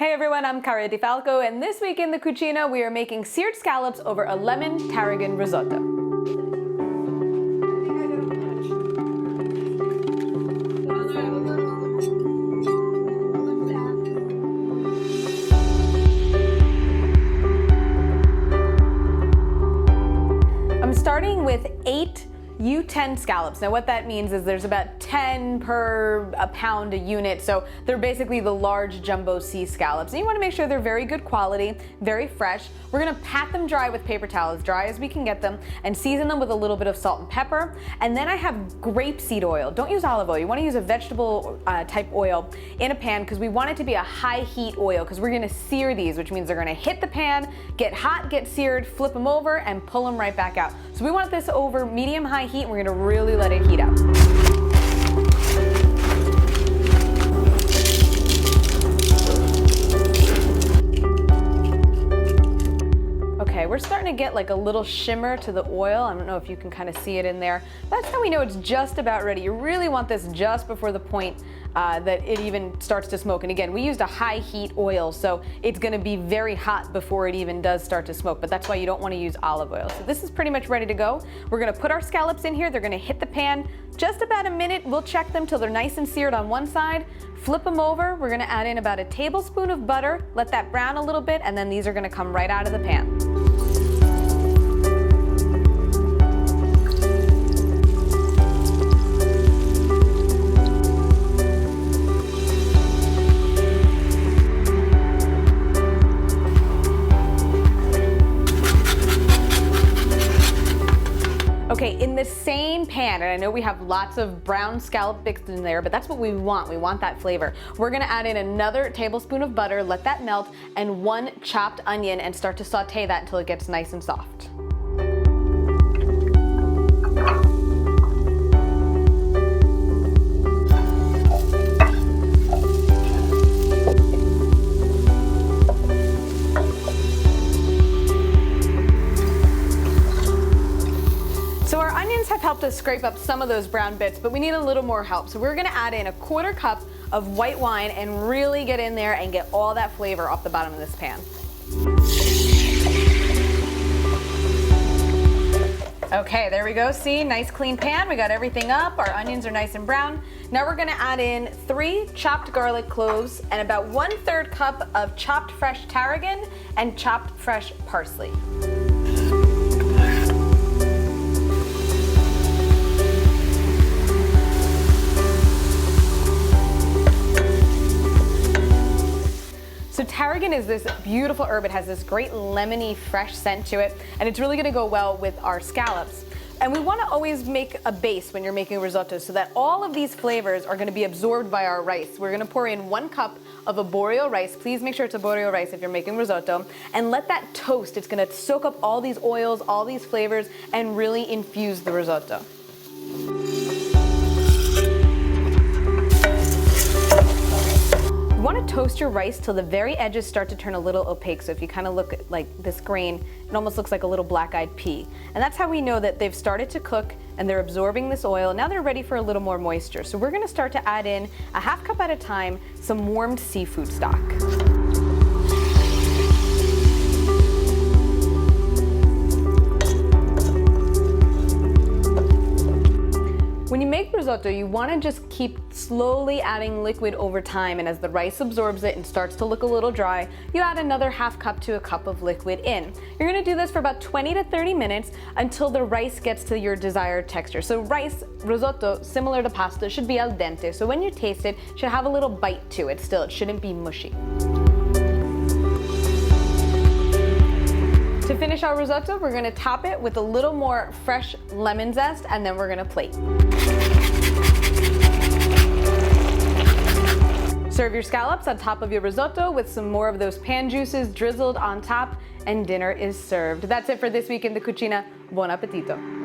Hey everyone, I'm Cara di Falco, and this week in the Cucina we are making seared scallops over a lemon tarragon risotto. I'm starting with 8 U10 scallops. Now what that means is there's about 10 per a pound a unit, so they're basically the large jumbo sea scallops. And you want to make sure they're very good quality, very fresh. We're going to pat them dry with paper towel, as dry as we can get them, and season them with a little bit of salt and pepper. And then I have grapeseed oil. Don't use olive oil. You want to use a vegetable type oil in a pan because we want it to be a high heat oil because we're going to sear these, which means they're going to hit the pan, get hot, get seared, flip them over, and pull them right back out. So we want this over medium-high heat, and we're going to really let it heat up. Okay, we're starting to get like a little shimmer to the oil. I don't know if you can kind of see it in there. That's how we know it's just about ready. You really want this just before the point that it even starts to smoke. And again, we used a high heat oil, so it's gonna be very hot before it even does start to smoke, but that's why you don't wanna use olive oil. So this is pretty much ready to go. We're gonna put our scallops in here. They're gonna hit the pan just about a minute. We'll check them till they're nice and seared on one side. Flip them over. We're gonna add in about a tablespoon of butter, let that brown a little bit, and then these are gonna come right out of the pan. Okay, in the same pan, and I know we have lots of brown scallop mixed in there, but that's what we want. We want that flavor. We're gonna add in another tablespoon of butter, let that melt, and 1 chopped onion, and start to saute that until it gets nice and soft. Have helped us scrape up some of those brown bits, but we need a little more help. So we're gonna add in a 1/4 cup of white wine and really get in there and get all that flavor off the bottom of this pan. Okay, there we go. See, nice clean pan. We got everything up. Our onions are nice and brown. Now we're gonna add in 3 chopped garlic cloves and about 1/3 cup of chopped fresh tarragon and chopped fresh parsley. So tarragon is this beautiful herb. It has this great lemony, fresh scent to it, and it's really gonna go well with our scallops. And we wanna always make a base when you're making a risotto so that all of these flavors are gonna be absorbed by our rice. We're gonna pour in 1 cup of arborio rice. Please make sure it's arborio rice if you're making risotto, and let that toast. It's gonna soak up all these oils, all these flavors, and really infuse the risotto. You want to toast your rice till the very edges start to turn a little opaque. So if you kind of look at like this grain, it almost looks like a little black-eyed pea. And that's how we know that they've started to cook and they're absorbing this oil. Now they're ready for a little more moisture. So we're going to start to add in a 1/2 cup at a time some warmed seafood stock. When you make risotto, you want to just keep slowly adding liquid over time, and as the rice absorbs it and starts to look a little dry, you add another 1/2 cup to a cup of liquid in. You're going to do this for about 20 to 30 minutes until the rice gets to your desired texture. So rice, risotto, similar to pasta, should be al dente, so when you taste it, it should have a little bite to it still. It shouldn't be mushy. To finish our risotto, we're going to top it with a little more fresh lemon zest, and then we're going to plate. Serve your scallops on top of your risotto with some more of those pan juices drizzled on top, and dinner is served. That's it for this week in the Cucina. Buon appetito!